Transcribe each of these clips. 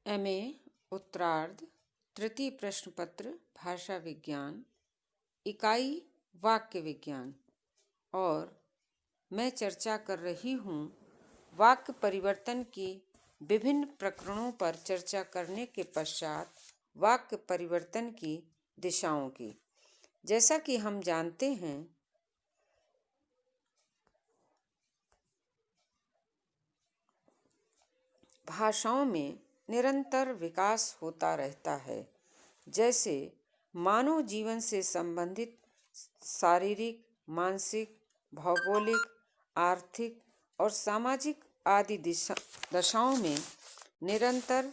MA उत्तरार्ध तृतीय प्रश्न पत्र भाषा विज्ञान इकाई वाक्य विज्ञान। और मैं चर्चा कर रही हूँ वाक्य परिवर्तन की विभिन्न प्रकरणों पर चर्चा करने के पश्चात वाक्य परिवर्तन की दिशाओं की। जैसा कि हम जानते हैं, भाषाओं में निरंतर विकास होता रहता है। जैसे मानव जीवन से संबंधित शारीरिक, मानसिक, भौगोलिक, आर्थिक और सामाजिक आदि दशाओं में निरंतर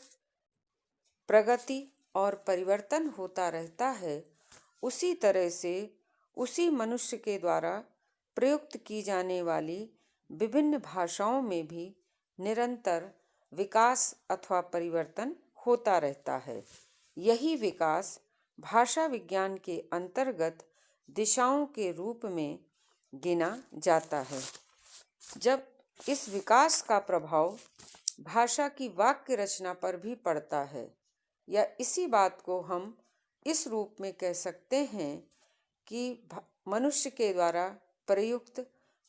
प्रगति और परिवर्तन होता रहता है, उसी तरह से उसी मनुष्य के द्वारा प्रयुक्त की जाने वाली विभिन्न भाषाओं में भी निरंतर विकास अथवा परिवर्तन होता रहता है। यही विकास भाषा विज्ञान के अंतर्गत दिशाओं के रूप में गिना जाता है। जब इस विकास का प्रभाव भाषा की वाक्य रचना पर भी पड़ता है, या इसी बात को हम इस रूप में कह सकते हैं कि मनुष्य के द्वारा प्रयुक्त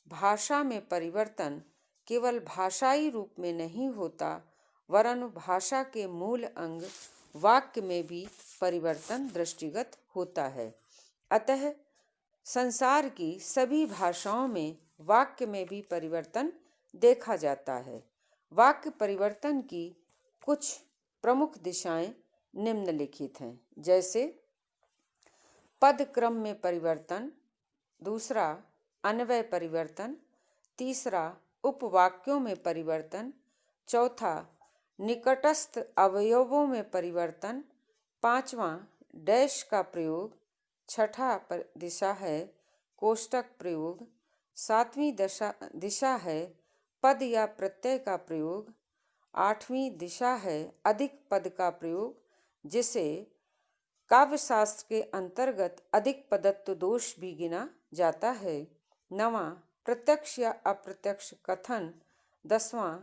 भाषा में परिवर्तन केवल भाषाई रूप में नहीं होता, वरन भाषा के मूल अंग वाक्य में भी परिवर्तन दृष्टिगत होता है। अतः संसार की सभी भाषाओं में वाक्य में भी परिवर्तन देखा जाता है। वाक्य परिवर्तन की कुछ प्रमुख दिशाएं निम्नलिखित हैं। जैसे पद क्रम में परिवर्तन, दूसरा अन्वय परिवर्तन, तीसरा उपवाक्यों में परिवर्तन, चौथा निकटस्थ अवयवों में परिवर्तन, पांचवा डैश का प्रयोग, छठा दिशा है कोष्टक प्रयोग, सातवीं दिशा है पद या प्रत्यय का प्रयोग, आठवीं दिशा है अधिक पद का प्रयोग, जिसे काव्यशास्त्र के अंतर्गत अधिक पदत्व दोष भी गिना जाता है। नवां प्रत्यक्ष या अप्रत्यक्ष कथन, दसवां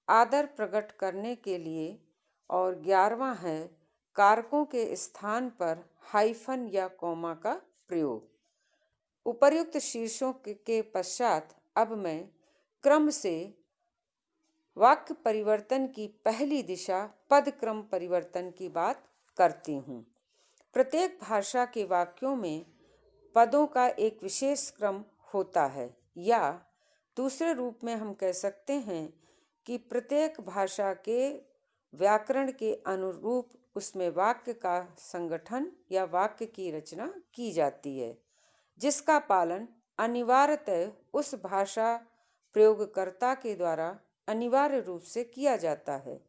आदर प्रकट करने के लिए, और 11वां है कारकों के स्थान पर हाइफन या कॉमा का प्रयोग। उपर्युक्त शीर्षों के पश्चात अब मैं क्रम से वाक्य परिवर्तन की पहली दिशा पद क्रम परिवर्तन की बात करती हूँ। प्रत्येक भाषा के वाक्यों में पदों का एक विशेष क्रम होता है, या दूसरे रूप में हम कह सकते हैं कि प्रत्येक भाषा के व्याकरण के अनुरूप उसमें वाक्य का संगठन या वाक्य की रचना की जाती है, जिसका पालन अनिवार्यतः उस भाषा प्रयोगकर्ता के द्वारा अनिवार्य रूप से किया जाता है।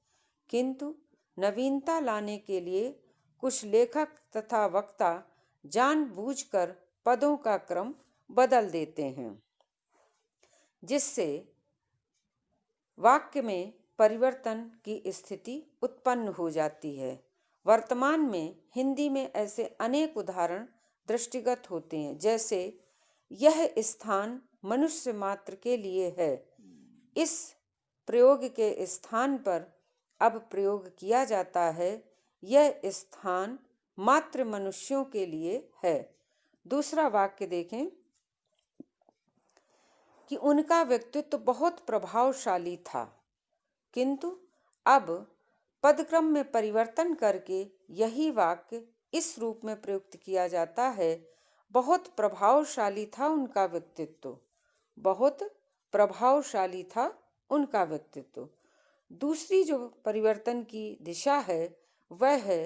किंतु नवीनता लाने के लिए कुछ लेखक तथा वक्ता जानबूझकर पदों का क्रम बदल देते हैं, जिससे वाक्य में परिवर्तन की स्थिति उत्पन्न हो जाती है। वर्तमान में हिंदी में ऐसे अनेक उदाहरण दृष्टिगत होते हैं। जैसे यह स्थान मनुष्य मात्र के लिए है, इस प्रयोग के स्थान पर अब प्रयोग किया जाता है यह स्थान मात्र मनुष्यों के लिए है। दूसरा वाक्य देखें कि उनका व्यक्तित्व बहुत प्रभावशाली था, किंतु अब पदक्रम में परिवर्तन करके यही वाक्य इस रूप में प्रयुक्त किया जाता है, बहुत प्रभावशाली था उनका व्यक्तित्व, बहुत प्रभावशाली था उनका व्यक्तित्व। दूसरी जो परिवर्तन की दिशा है वह है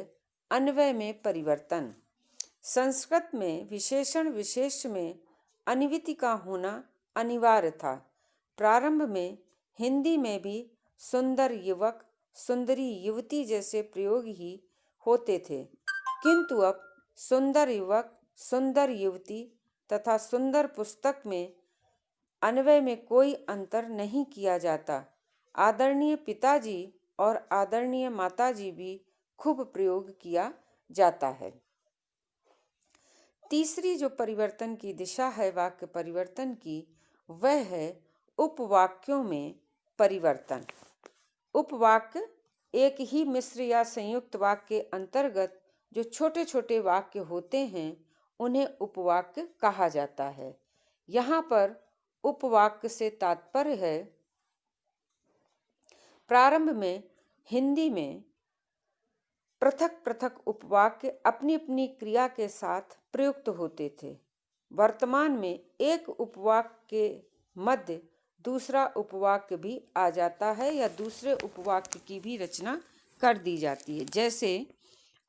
अन्वय में परिवर्तन। संस्कृत में विशेषण विशेष में अन्विति का होना अनिवार्य था। प्रारंभ में हिंदी में भी सुंदर युवक, सुंदरी युवती जैसे प्रयोग ही होते थे, किंतु अब सुंदर युवक, सुंदर युवती तथा सुंदर पुस्तक में अन्वय में कोई अंतर नहीं किया जाता। आदरणीय पिताजी और आदरणीय माताजी भी खूब प्रयोग किया जाता है। तीसरी जो परिवर्तन की दिशा है वाक्य परिवर्तन की, वह है उपवाक्यों में परिवर्तन। उपवाक्य एक ही मिश्र या संयुक्त वाक्य के अंतर्गत जो छोटे छोटे वाक्य होते हैं उन्हें उपवाक्य कहा जाता है। यहाँ पर उपवाक्य से तात्पर्य है, प्रारंभ में हिंदी में पृथक पृथक उपवाक्य अपनी अपनी क्रिया के साथ प्रयुक्त होते थे। वर्तमान में एक उपवाक्य के मध्य दूसरा उपवाक्य भी आ जाता है या दूसरे उपवाक्य की भी रचना कर दी जाती है। जैसे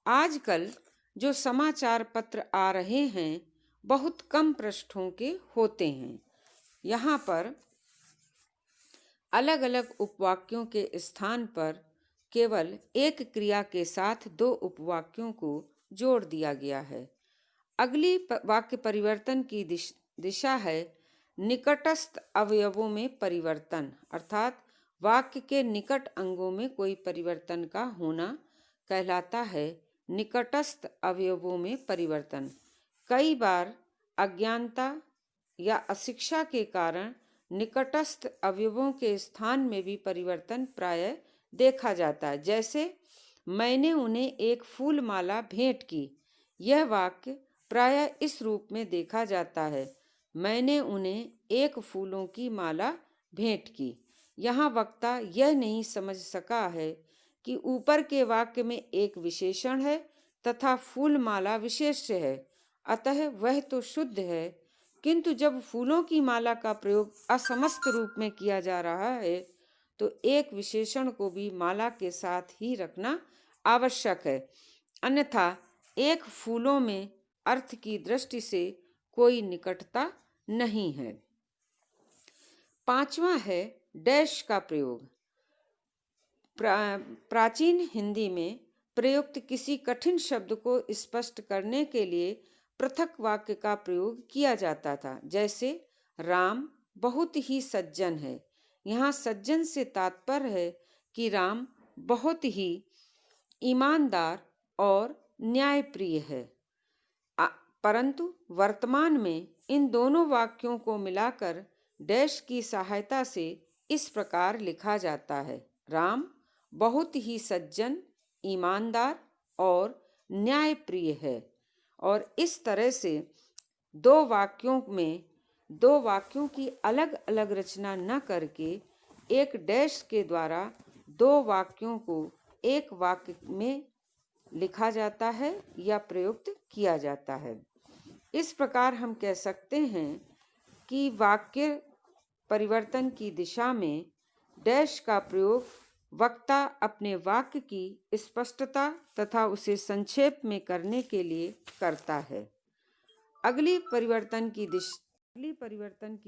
आजकल जो समाचार पत्र आ रहे हैं बहुत कम पृष्ठों के होते हैं। यहाँ पर अलग अलग उपवाक्यों के स्थान पर केवल एक क्रिया के साथ दो उपवाक्यों को जोड़ दिया गया है। अगली वाक्य परिवर्तन की दिशा है निकटस्थ अवयवों में परिवर्तन, अर्थात वाक्य के निकट अंगों में कोई परिवर्तन का होना कहलाता है निकटस्थ अवयवों में परिवर्तन। कई बार अज्ञानता या अशिक्षा के कारण निकटस्थ अवयवों के स्थान में भी परिवर्तन प्रायः देखा जाता है। जैसे मैंने उन्हें एक फूल माला भेंट की। यह वाक्य प्रायः इस रूप में देखा जाता है, मैंने उन्हें एक फूलों की माला भेंट की। यहाँ वक्ता यह नहीं समझ सका है कि ऊपर के वाक्य में एक विशेषण है तथा फूल माला विशेष्य है, अतः वह तो शुद्ध है, किंतु जब फूलों की माला का प्रयोग असमस्त रूप में किया जा रहा है तो एक विशेषण को भी माला के साथ ही रखना आवश्यक है, अन्यथा एक फूलों में अर्थ की दृष्टि से कोई निकटता नहीं है। पांचवा है डैश का प्रयोग। प्राचीन हिंदी में प्रयुक्त किसी कठिन शब्द को स्पष्ट करने के लिए पृथक वाक्य का प्रयोग किया जाता था। जैसे राम बहुत ही सज्जन है। यहाँ सज्जन से तात्पर्य है कि राम बहुत ही ईमानदार और न्यायप्रिय है। परंतु वर्तमान में इन दोनों वाक्यों को मिलाकर डैश की सहायता से इस प्रकार लिखा जाता है, राम बहुत ही सज्जन, ईमानदार और न्यायप्रिय है। और इस तरह से दो वाक्यों की अलग अलग रचना न करके एक डैश के द्वारा दो वाक्यों को एक वाक्य में लिखा जाता है या प्रयुक्त किया जाता है। इस प्रकार हम कह सकते हैं कि वाक्य परिवर्तन की दिशा में डैश का प्रयोग वक्ता अपने वाक्य की स्पष्टता तथा उसे संक्षेप में करने के लिए करता है। अगली परिवर्तन की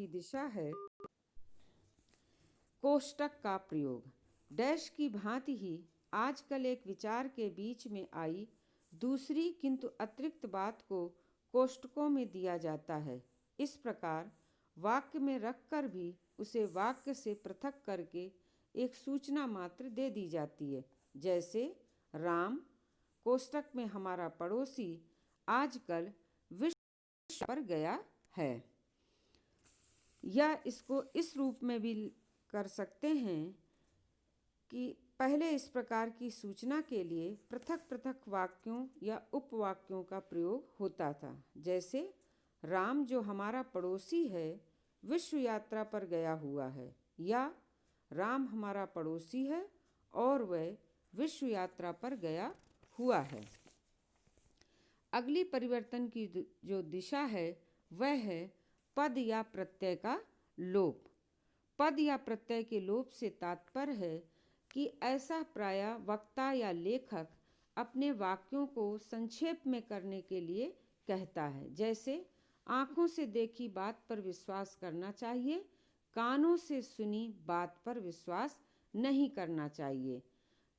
दिशा है कोष्टक का प्रयोग। डैश की भांति ही आजकल एक विचार के बीच में आई दूसरी किंतु अतिरिक्त बात को कोष्टकों में दिया जाता है। इस प्रकार वाक्य में रखकर भी उसे वाक्य से पृथक करके एक सूचना मात्र दे दी जाती है। जैसे राम कोष्टक में हमारा पड़ोसी आजकल विश्व पर गया है। या इसको इस रूप में भी कर सकते हैं कि पहले इस प्रकार की सूचना के लिए पृथक पृथक वाक्यों या उपवाक्यों का प्रयोग होता था। जैसे राम जो हमारा पड़ोसी है विश्व यात्रा पर गया हुआ है, या राम हमारा पड़ोसी है और वह विश्व यात्रा पर गया हुआ है। अगली परिवर्तन की जो दिशा है वह है पद या प्रत्यय का लोप। पद या प्रत्यय के लोप से तात्पर्य है कि ऐसा प्रायः वक्ता या लेखक अपने वाक्यों को संक्षेप में करने के लिए कहता है। जैसे आँखों से देखी बात पर विश्वास करना चाहिए, कानों से सुनी बात पर विश्वास नहीं करना चाहिए।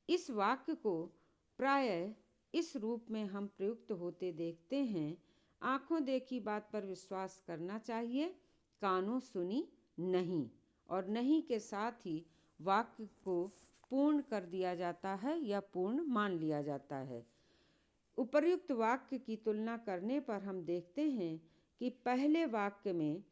इस वाक्य को प्रायः इस रूप में हम प्रयुक्त होते देखते हैं, आँखों देखी बात पर विश्वास करना चाहिए, कानों सुनी नहीं, और नहीं के साथ ही वाक्य को पूर्ण कर दिया जाता है या पूर्ण मान लिया जाता है। उपर्युक्त वाक्य की तुलना करने पर हम देखते हैं कि पहले वाक्य में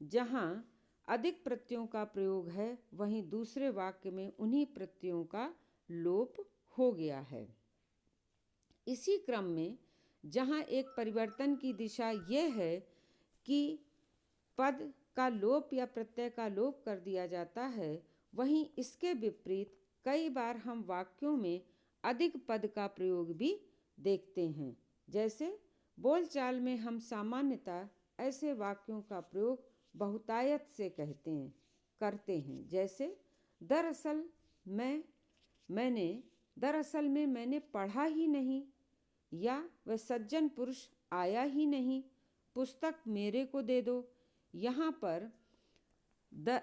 जहाँ अधिक प्रत्ययों का प्रयोग है वहीं दूसरे वाक्य में उन्हीं प्रत्ययों का लोप हो गया है। इसी क्रम में जहाँ एक परिवर्तन की दिशा यह है कि पद का लोप या प्रत्यय का लोप कर दिया जाता है, वहीं इसके विपरीत कई बार हम वाक्यों में अधिक पद का प्रयोग भी देखते हैं। जैसे बोलचाल में हम सामान्यतः ऐसे वाक्यों का प्रयोग बहुतायत से करते हैं। जैसे दरअसल मैंने पढ़ा ही नहीं, या वह सज्जन पुरुष आया ही नहीं, पुस्तक मेरे को दे दो। यहाँ पर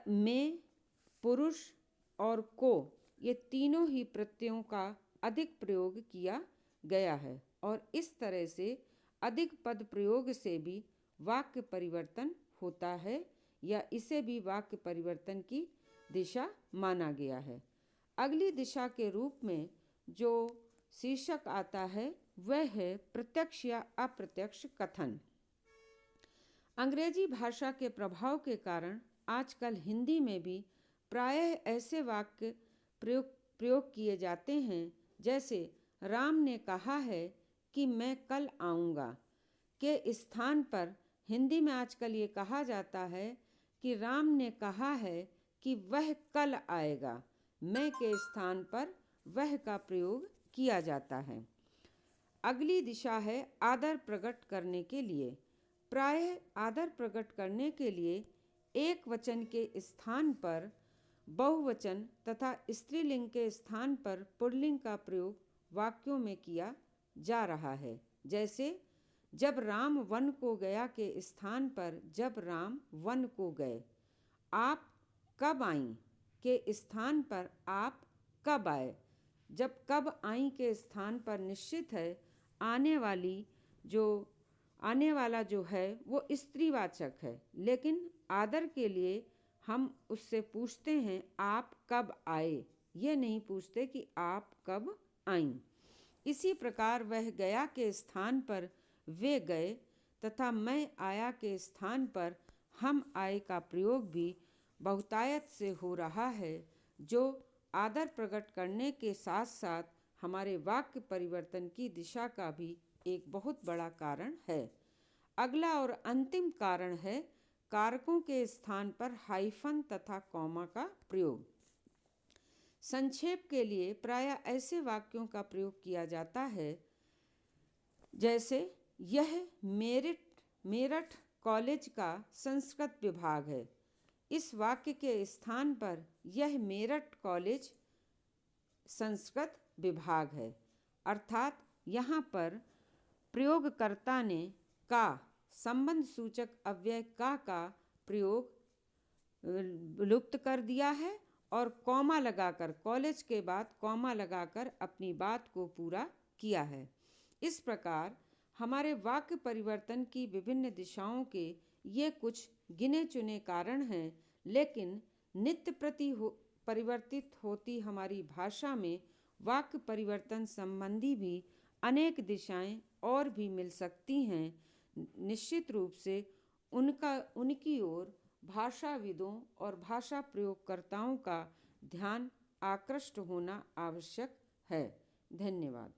में, पुरुष और को, ये तीनों ही प्रत्ययों का अधिक प्रयोग किया गया है और इस तरह से अधिक पद प्रयोग से भी वाक्य परिवर्तन होता है या इसे भी वाक्य परिवर्तन की दिशा माना गया है। अगली दिशा के रूप में जो शीर्षक आता है वह है प्रत्यक्ष या अप्रत्यक्ष कथन। अंग्रेजी भाषा के प्रभाव के कारण आजकल हिंदी में भी प्रायः ऐसे वाक्य प्रयोग किए जाते हैं जैसे राम ने कहा है कि मैं कल आऊँगा के स्थान पर हिंदी में आजकल ये कहा जाता है कि राम ने कहा है कि वह कल आएगा। मैं के स्थान पर वह का प्रयोग किया जाता है। अगली दिशा है आदर प्रकट करने के लिए। प्रायः आदर प्रकट करने के लिए एक वचन के स्थान पर बहुवचन तथा स्त्रीलिंग के स्थान पर पुल्लिंग का प्रयोग वाक्यों में किया जा रहा है। जैसे जब राम वन को गया के स्थान पर जब राम वन को गए। आप कब आईं के स्थान पर आप कब आए। जब कब आईं के स्थान पर निश्चित है आने वाला जो है वो स्त्रीवाचक है, लेकिन आदर के लिए हम उससे पूछते हैं आप कब आए, ये नहीं पूछते कि आप कब आईं। इसी प्रकार वह गया के स्थान पर वे गए तथा मैं आया के स्थान पर हम आए का प्रयोग भी बहुतायत से हो रहा है, जो आदर प्रकट करने के साथ साथ हमारे वाक्य परिवर्तन की दिशा का भी एक बहुत बड़ा कारण है। अगला और अंतिम कारण है कारकों के स्थान पर हाइफन तथा कॉमा का प्रयोग। संक्षेप के लिए प्रायः ऐसे वाक्यों का प्रयोग किया जाता है जैसे यह मेरठ कॉलेज का संस्कृत विभाग है। इस वाक्य के स्थान पर यह मेरठ कॉलेज संस्कृत विभाग है, अर्थात यहाँ पर प्रयोगकर्ता ने का संबंध सूचक अव्यय का प्रयोग लुप्त कर दिया है और कॉमा लगाकर कॉलेज के बाद कॉमा लगाकर अपनी बात को पूरा किया है। इस प्रकार हमारे वाक्य परिवर्तन की विभिन्न दिशाओं के ये कुछ गिने चुने कारण हैं, लेकिन नित्य प्रति परिवर्तित होती हमारी भाषा में वाक्य परिवर्तन संबंधी भी अनेक दिशाएं और भी मिल सकती हैं। निश्चित रूप से उनकी ओर भाषाविदों और भाषा प्रयोगकर्ताओं का ध्यान आकृष्ट होना आवश्यक है। धन्यवाद।